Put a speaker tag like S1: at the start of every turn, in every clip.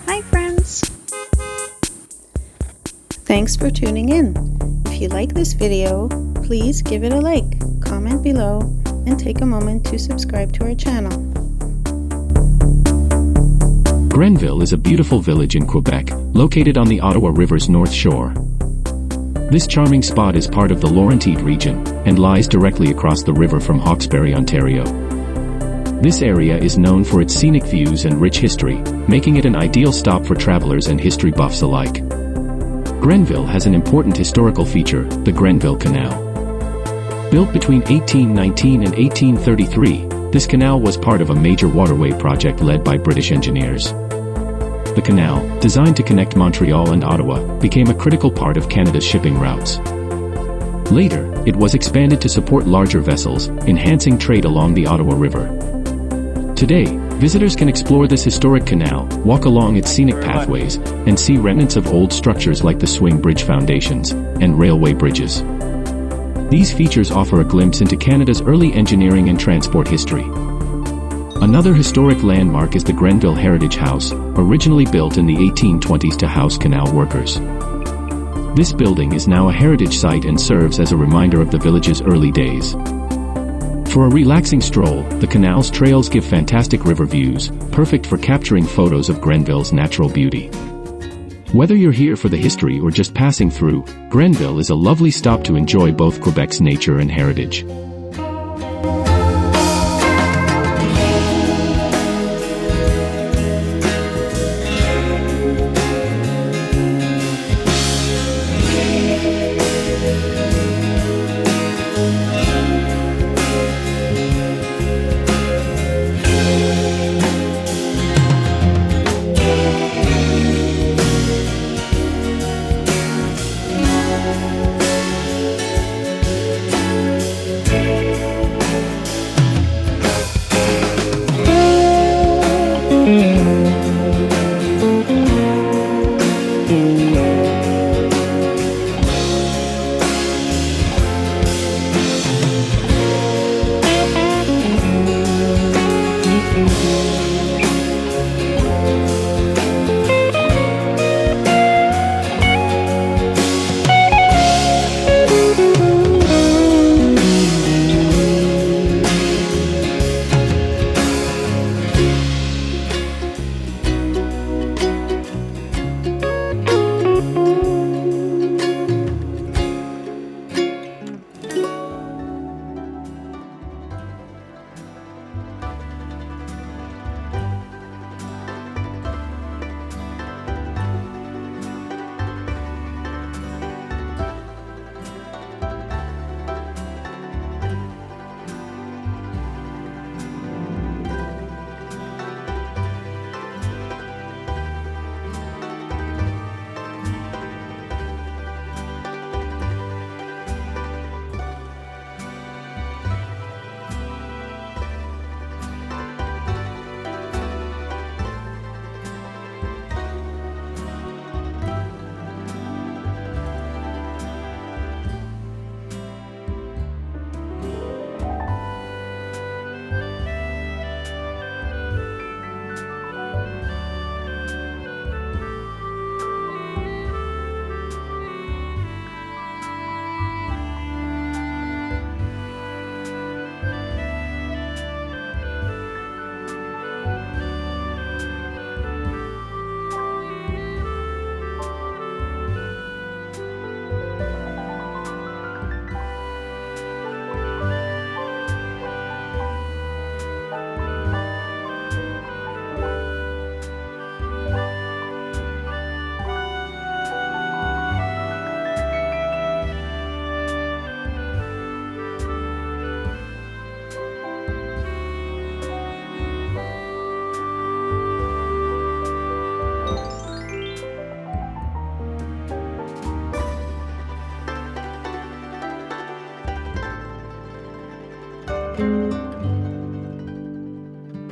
S1: Hi friends! Thanks for tuning in. If you like this video, please give it a like, comment below, and take a moment to subscribe to our channel.
S2: Grenville is a beautiful village in Quebec, located on the Ottawa River's north shore. This charming spot is part of the Laurentide region, and lies directly across the river from Hawkesbury, Ontario. This area is known for its scenic views and rich history, making it an ideal stop for travelers and history buffs alike. Grenville has an important historical feature, the Grenville Canal. Built between 1819 and 1833, this canal was part of a major waterway project led by British engineers. The canal, designed to connect Montreal and Ottawa, became a critical part of Canada's shipping routes. Later, it was expanded to support larger vessels, enhancing trade along the Ottawa River. Today, visitors can explore this historic canal, walk along its scenic pathways, and see remnants of old structures like the swing bridge foundations and railway bridges. These features offer a glimpse into Canada's early engineering and transport history. Another historic landmark is the Grenville Heritage House, originally built in the 1820s to house canal workers. This building is now a heritage site and serves as a reminder of the village's early days. For a relaxing stroll, the canal's trails give fantastic river views, perfect for capturing photos of Grenville's natural beauty. Whether you're here for the history or just passing through, Grenville is a lovely stop to enjoy both Quebec's nature and heritage.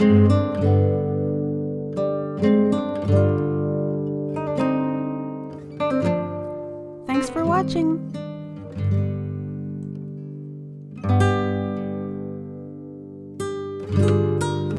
S3: Thank you.